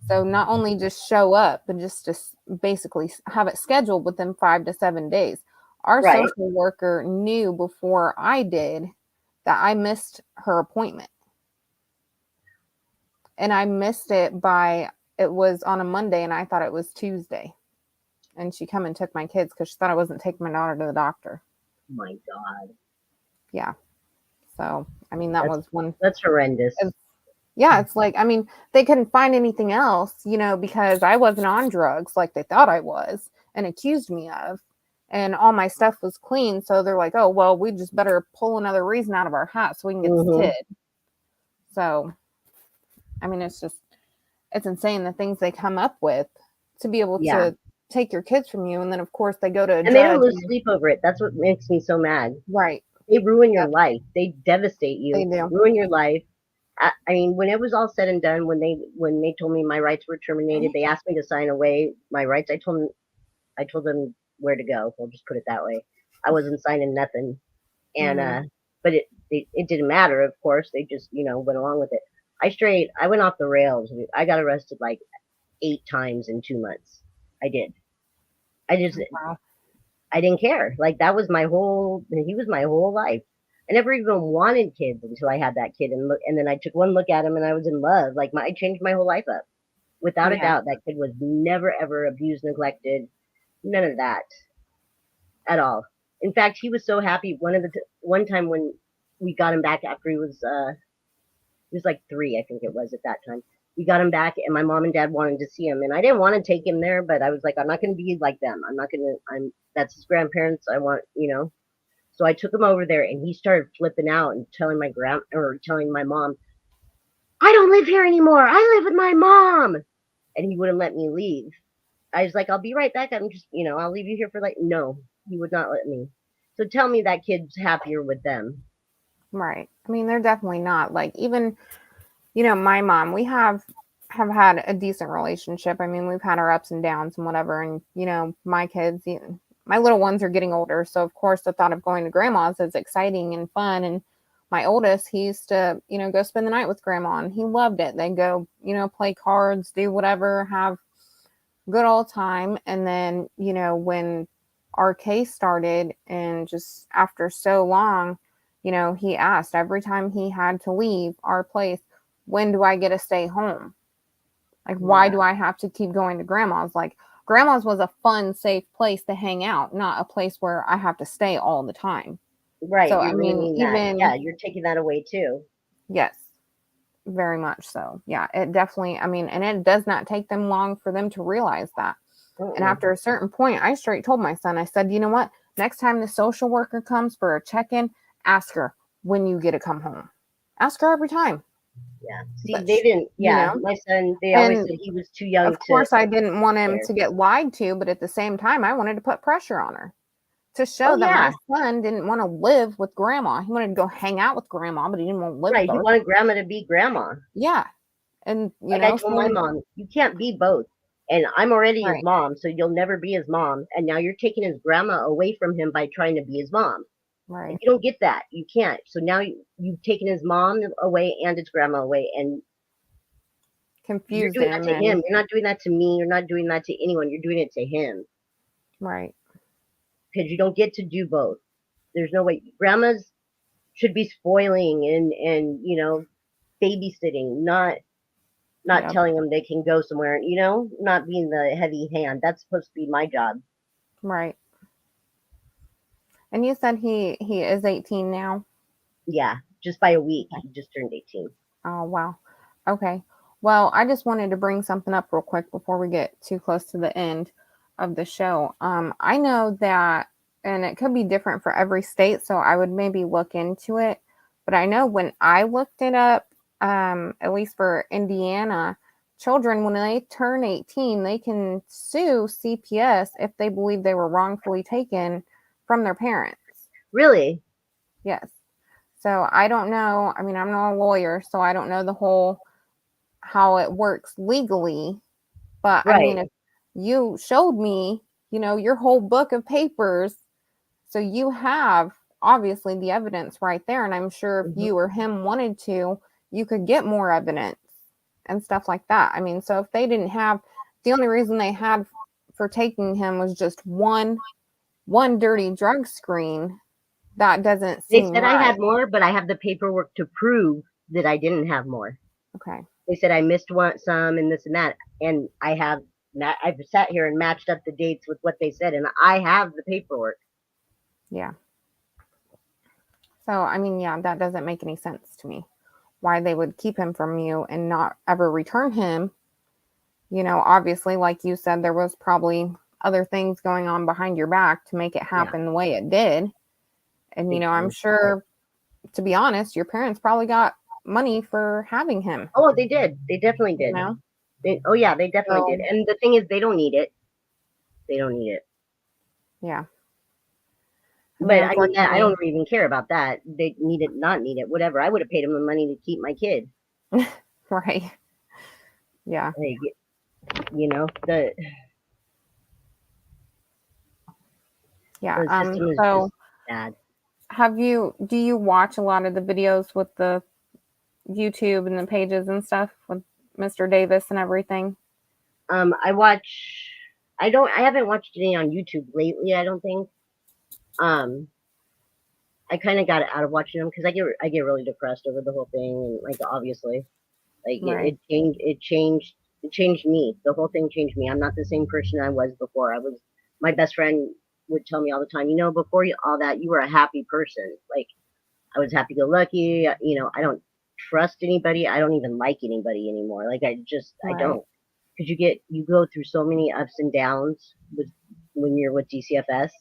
So not only just show up, but just to basically have it scheduled within 5 to 7 days. Our Right. social worker knew before I did that I missed her appointment. And I missed it it was on a Monday and I thought it was Tuesday. And she come and took my kids because she thought I wasn't taking my daughter to the doctor. My God. Yeah. So, I mean, that That's was one. that's horrendous. Yeah, it's like, I mean, they couldn't find anything else, because I wasn't on drugs like they thought I was and accused me of. And all my stuff was clean. So they're like, oh, well, we just better pull another reason out of our hat so we can get this Hmm. kid. So, I mean, it's insane the things they come up with to be able Yeah. to take your kids from you, and then of course they go to a And they don't judge. lose sleep over it. That's what makes me so mad. Right. They ruin your Yep. life. They devastate They you, do. ruin your life. I mean, when it was all said and done, when they told me my rights were terminated, they asked me to sign away my rights. I told them where to go. We'll just put it that way. I wasn't signing nothing, and Mm, but it didn't matter. Of course, they just went along with it. I went off the rails. I got arrested like 8 times in 2 months. I did. I just wow. I didn't care. Like that was my whole. He was my whole life. I never even wanted kids until I had that kid, and then I took one look at him, and I was in love. Like I changed my whole life up, without a Yeah. doubt. That kid was never ever abused, neglected, none of that at all. In fact, he was so happy. One time when we got him back after he was like 3, I think it was at that time. We got him back, and my mom and dad wanted to see him, and I didn't want to take him there, but I was like, I'm not going to be like them. I'm not going to. I'm That's his grandparents. I want. So I took him over there, and he started flipping out and telling my mom, I don't live here anymore. I live with my mom, and he wouldn't let me leave. I was like, I'll be right back. I'm just, I'll leave you here for like. No, he would not let me. So tell me that kid's happier with them. Right. I mean, they're definitely not. Like, even, my mom, we have had a decent relationship. I mean, we've had our ups and downs and whatever. And, my kids, my little ones are getting older. So, of course, the thought of going to grandma's is exciting and fun. And my oldest, he used to, go spend the night with grandma, and he loved it. They go, play cards, do whatever, have good old time. And then, when our case started, and just after so long, he asked every time he had to leave our place, when do I get to stay home? Like, why Yeah, do I have to keep going to grandma's? Like, grandma's was a fun, safe place to hang out, not a place where I have to stay all the time. right. So, I You're mean, ruining that. even, Yeah, you're taking that away too. yes, very much so. Yeah, it definitely, I mean, and it does not take them long for them to realize that. And Mm-mm. after a certain point, I straight told my son, I said, you know what? Next time the social worker comes for a check in, ask her when you get to come home. Ask her every time. Yeah. See, But, they didn't. you Yeah, know, my son. They always and said he was too young of to course, I didn't want him care. to get lied to, but at the same time, I wanted to put pressure on her to Oh show that my yeah, son didn't want to live with grandma. He wanted to go hang out with grandma, but he didn't want to live with right. He her. wanted grandma to be grandma. Yeah. And, Like I told my so, mom, you can't be both. And I'm already his right, mom, so you'll never be his mom. And now you're taking his grandma away from him by trying to be his mom. And right. you don't get that. You can't. So now you've taken his mom away and his grandma away, and you're Confused doing that him to him. and, You're not doing that to me. You're not doing that to anyone. You're doing it to him right. because you don't get to do both. There's no way. Grandmas should be spoiling and babysitting, not Yep. telling them they can go somewhere. Not being the heavy hand. That's supposed to be my job. Right. And you said he is 18 now? Yeah, just by a week. Okay. He just turned 18. Oh, wow. Okay. Well, I just wanted to bring something up real quick before we get too close to the end of the show. I know that, and it could be different for every state, so I would maybe look into it. But I know when I looked it up, at least for Indiana, children, when they turn 18, they can sue CPS if they believe they were wrongfully taken from their parents. Really? Yes. So I don't know. I mean, I'm not a lawyer, so I don't know the whole how it works legally. But I mean, Right. if you showed me, your whole book of papers, so you have obviously the evidence right there. And I'm sure if Hmm. you or him wanted to, you could get more evidence and stuff like that. I mean, so if they didn't have, the only reason they had for taking him was just one dirty drug screen, that doesn't They seem said I right. had more, but I have the paperwork to prove that I didn't have more. Okay. They said I missed some and this and that, and I've sat here and matched up the dates with what they said, and I have the paperwork. Yeah. So, I mean, yeah, that doesn't make any sense to me. Why they would keep him from you and not ever return him. Obviously, like you said, there was probably other things going on behind your back to make it Yeah, happen the way it did. And, big I'm time. sure, to be honest, your parents probably got money for having him, Oh, they did. They definitely you did. know? Oh yeah, they definitely did. So, And the thing is, they don't need it. They don't need it. Yeah. I mean, But I mean, I unfortunately, don't even care about that. They need it, not need it, whatever. I would have paid them the money to keep my kid. right. Yeah. Like, you know, the Yeah. the system is just So bad. do you watch a lot of the videos with the YouTube and the pages and stuff with Mr. Davis and everything? I watch. I haven't watched any on YouTube lately. I don't think. Um, I kind of got out of watching them because I get really depressed over the whole thing, and like obviously, like Right. it changed me. The whole thing changed me. I'm not the same person I was before. I was My best friend would tell me all the time, before all that, you were a happy person. Like I was happy go lucky. I don't trust anybody. I don't even like anybody anymore. Like I Right. don't, because you go through so many ups and downs when you're with DCFS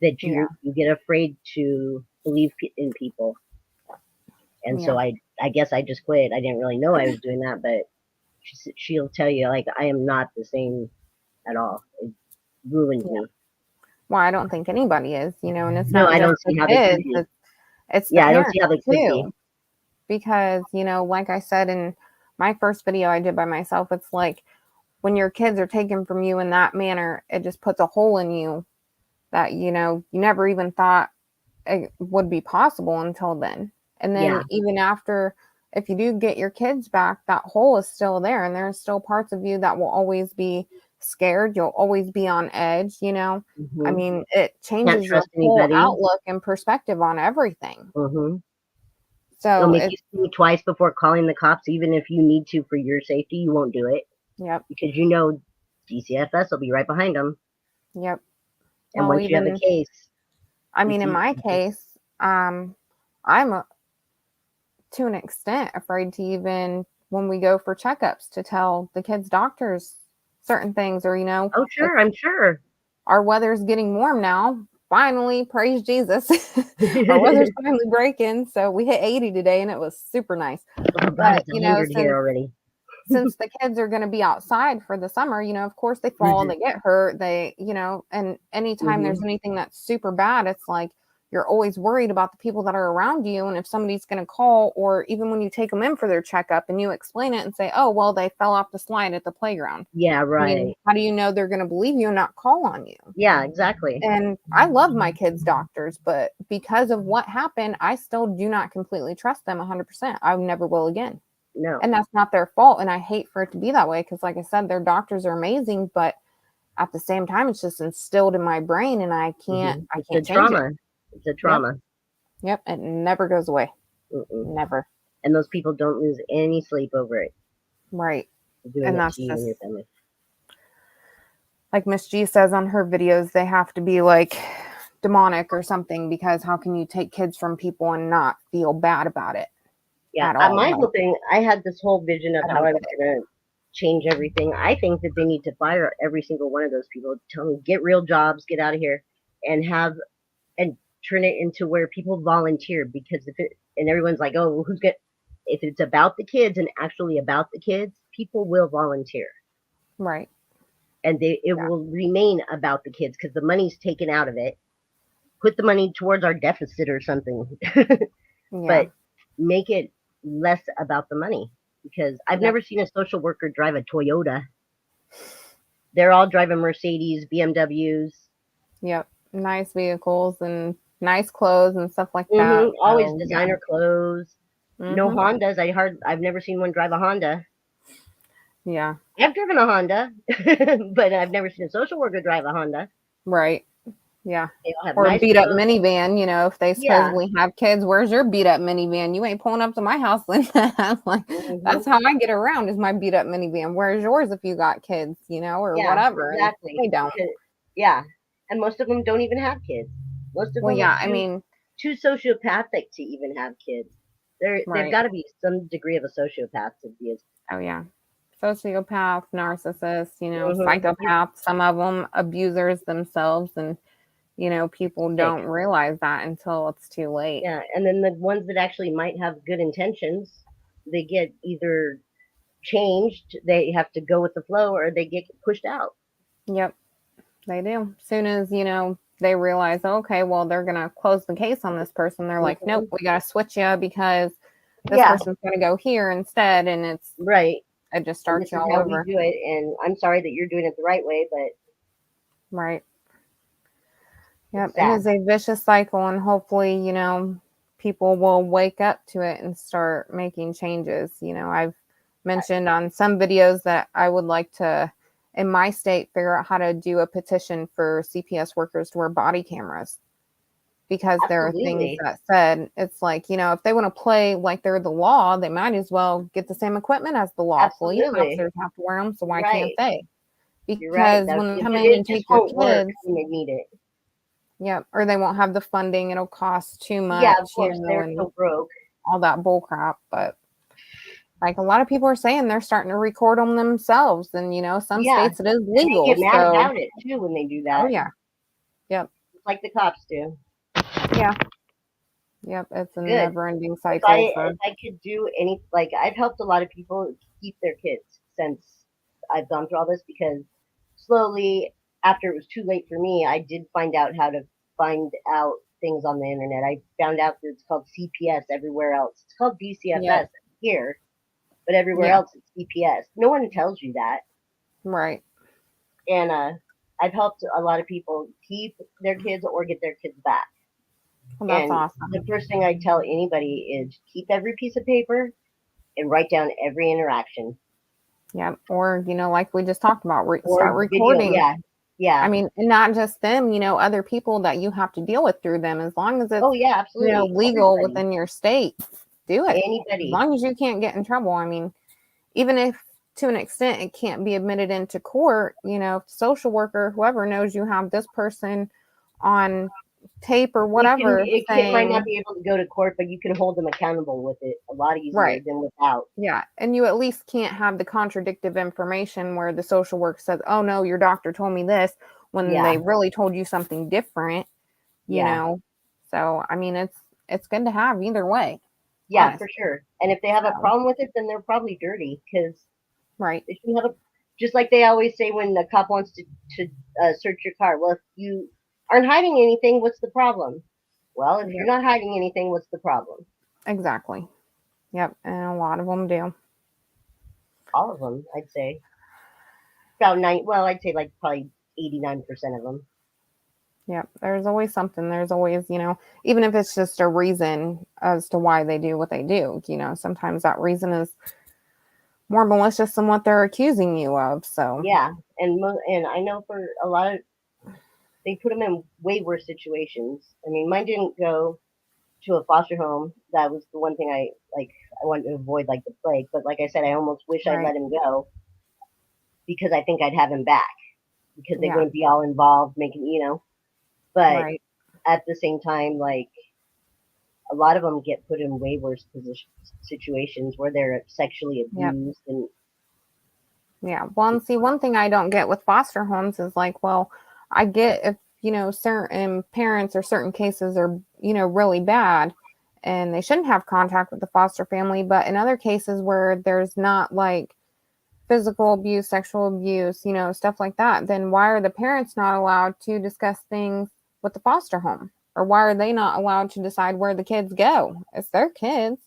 that Yeah. you get afraid to believe in people. And so Yeah. I guess I just quit. I didn't really know I was doing that, but she'll tell you like I am not the same at all. It ruined Yeah. me. Well, I don't think anybody is, and it's No, not I just don't the see how they could kids, be. it's the Yeah, I don't parents see how they could be. too. Because, like I said in my first video I did by myself, it's like when your kids are taken from you in that manner, it just puts a hole in you that, you never even thought it would be possible until then. And Yeah. then even after, if you do get your kids back, that hole is still there. And there's still parts of you that will always be scared. You'll always be on edge. I Hmm. mean, it Can't changes your trust whole anybody. outlook and perspective on everything. Hmm. They'll So make you it's, think twice before calling the cops, even if you need to for your safety. You won't do it yep, because DCFS will be right behind them. yep. And Well, once you have a even, case, I you mean, in see, my case, I'm to an extent afraid to even when we go for checkups to tell the kids' doctors certain things, or oh, it's sure, I'm sure. our weather's getting warm now. Finally, praise Jesus. Our weather's finally breaking. So we hit 80 today and it was super nice. Oh, God, But, it's 100 here already. since the kids are going to be outside for the summer, of course they fall, they get hurt, and anytime Hmm. there's anything that's super bad, it's like you're always worried about the people that are around you. And if somebody's going to call, or even when you take them in for their checkup and you explain it and say, oh, well, they fell off the slide at the playground. Yeah, I mean, right. how do you know they're going to believe you and not call on you? Yeah, exactly. And I love my kids' doctors, but because of what happened, I still do not completely trust them 100%. I never will again. No. And that's not their fault. And I hate for it to be that way because, like I said, their doctors are amazing, but at the same time, it's just instilled in my brain, and I can't, Hmm. I It's a can't change it. trauma. It's a Yep, trauma. yep. It never goes away. Mm-mm. Never. And those people don't lose any sleep over it, Right. doing And it that's to you and just your family. like Miss G says on her videos, they have to be like demonic or something, because how can you take kids from people and not feel bad about it Yeah, at all? my Like, whole thing, I had this whole vision of I how don't I get was it. going to change everything. I think that they need to fire every single one of those people, tell them, get real jobs, get out of here, and and turn it into where people volunteer. Because and everyone's like, oh, well, if it's about the kids and actually about the kids, people will volunteer. Right. And it Yeah. will remain about the kids because the money's taken out of it. Put the money towards our deficit or something. Yeah. But make it less about the money, because I've Yep. never seen a social worker drive a Toyota. They're all driving Mercedes, BMWs. Yep. Nice vehicles and nice clothes and stuff like that. Always So yeah. designer clothes. No Mhm. Hondas. I've never seen one drive a Honda. Yeah. I've driven a Honda, but I've never seen a social worker drive a Honda. Right. Yeah. They all have Or a nice beat up clothes. minivan, if they Yeah. supposedly have kids, where's your beat up minivan? You ain't pulling up to my house like that. Like, Hmm. that's how I get around, is my beat up minivan. Where's yours if you got kids, or Yeah, whatever? And exactly. they don't. Because, yeah, and most of them don't even have kids. Most of Well, them are yeah, I mean, too sociopathic to even have kids. They've right. got to be some degree of a sociopath to be as. Oh yeah. Sociopath, narcissist, Hmm. psychopath, some of them abusers themselves, and people Sick. don't realize that until it's too late. Yeah, and then the ones that actually might have good intentions, they get either changed, they have to go with the flow, or they get pushed out. Yep. They do. Soon as, they realize, okay, well, they're going to close the case on this person, they're like, nope, Mhm. we got to switch you because this Yeah, person's going to go here instead. And right. it just And starts this you is all how we over. do it. And I'm sorry that you're doing it the right way, but Right. Yep. it's It sad. is a vicious cycle. And hopefully, people will wake up to it and start making changes. I've mentioned on some videos that I would like to, in my state, figure out how to do a petition for CPS workers to wear body cameras, because there are things Absolutely. that said, it's like, if they want to play like they're the law, they might as well get the same equipment as the law. Police Absolutely. officers have to wear them, so why can't Right. they? You're right. Because That, when they come but in it and just take your won't work kids, when they need it. yeah, or they won't have the funding, it'll cost too Yeah, of much, course. They're and so broke. all that bull crap. But like a lot of people are saying, they're starting to record them themselves, and some Yeah. states it is And they legal. get mad So, about it too when they do oh that. yeah, yep, It's like the cops do. yeah, yep. It's a Good. never-ending If cycle I for. if I could do any, like, I've helped a lot of people keep their kids since I've gone through all this, because slowly, after it was too late for me, I did find out how to find out things on the internet. I found out that it's called CPS everywhere else. It's called Yep, DCFS here, but everywhere yeah, else it's CPS. No one tells you that. right. And I've helped a lot of people keep their kids or get their kids back. Well, that's And awesome. the first thing I tell anybody is keep every piece of paper and write down every interaction Yeah. Or, like we just talked about, start or video. recording. Yeah, I yeah. mean, and not just them, other people that you have to deal with through them. As long as it's, Oh yeah, absolutely. legal Everybody, within your state, do it. As anybody. long as you can't get in trouble. I mean, even if to an extent it can't be admitted into court, if the social worker, whoever knows you have this person on tape or You can. whatever Might not saying, be able to go to court, but you can hold them accountable with it a lot easier right. than without. Yeah, and you at least can't have the contradictive information where the social work says, "Oh no, your doctor told me this," when Yeah, they really told you something different, you yeah, know. So, I mean, it's good to have either way, yeah, for honestly. sure. And if they have a So, problem with it, then they're probably dirty, because right. they shouldn't have a. Just like they always say when the cop wants to search your car. Well, if you aren't hiding anything, what's the problem? Well, if you're Yep. not hiding anything, what's the problem? Exactly. Yep. And a lot of them do. All of them, I'd say. About nine. Well, I'd say like probably 89% of them. Yep. There's always something. There's always, even if it's just a reason as to why they do what they do, sometimes that reason is more malicious than what they're accusing you of. So, Yeah, and I know for a lot of, they put them in way worse situations. I mean, mine didn't go to a foster home. That was the one thing I wanted to avoid like the plague. But like I said, I almost wish I right. let him go, because I think I'd have him back, because they Yeah. wouldn't be all involved making. But Right. at the same time, like, a lot of them get put in way worse situations where they're sexually Yep. abused and Yeah. Well, and see, one thing I don't get with foster homes is like, well, I get if, certain parents or certain cases are, really bad and they shouldn't have contact with the foster family. But in other cases where there's not like physical abuse, sexual abuse, stuff like that, then why are the parents not allowed to discuss things with the foster home? Or why are they not allowed to decide where the kids go? It's their kids,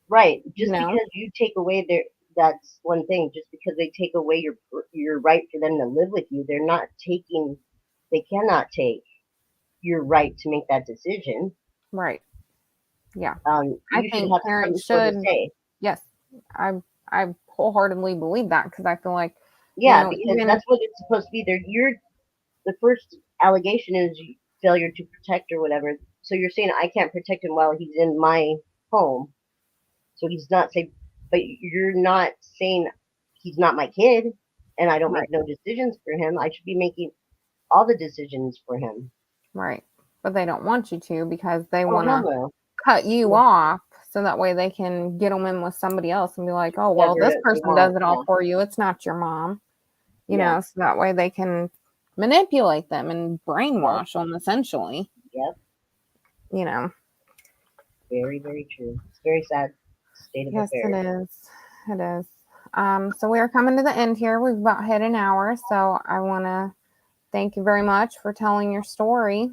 right. you Just know? because you take away their, that's one thing. Just because they take away your right for them to live with you, they're not taking. They cannot take your right to make that decision. Right. Yeah. I You should think have some parents sort of should. say. Yes, I wholeheartedly believe that because I feel like, Yeah, because even that's what it's supposed to be. You're the first allegation is failure to protect or whatever. So you're saying I can't protect him while he's in my home. So he's not safe, but you're not saying he's not my kid, and I don't make right, no decisions for him. I should be making all the decisions for him. right, but they don't want you to because they Oh want hell to no! cut you Yeah, off so that way they can get them in with somebody else and be like, oh well, whatever this they person does want. it all Yeah, for you. It's not your mom, yeah, so that way they can manipulate them and yep, brainwash them essentially. yep. You know, Very, very true. It's very sad state of yes, it affairs. is. It is. So we are coming to the end here. We've about hit an hour, so I want to thank you very much for telling your story.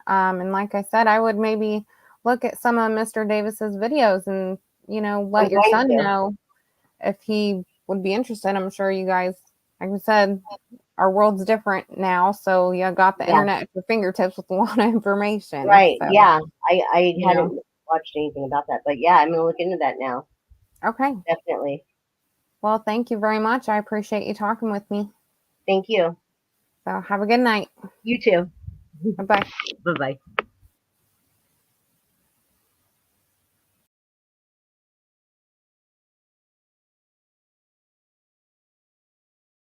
And like I said, I would maybe look at some of Mr. Davis's videos and, I'm let your going son to. know if he would be interested. I'm sure you guys, like I said, our world's different now. So you got the Yeah. internet at your fingertips with a lot of information. Right. So, Yeah. I you know, hadn't watched anything about that, but yeah, I'm gonna look into that now. okay. Definitely. Well, thank you very much. I appreciate you talking with me. Thank you. So have a good night. You too. Bye bye. Bye bye.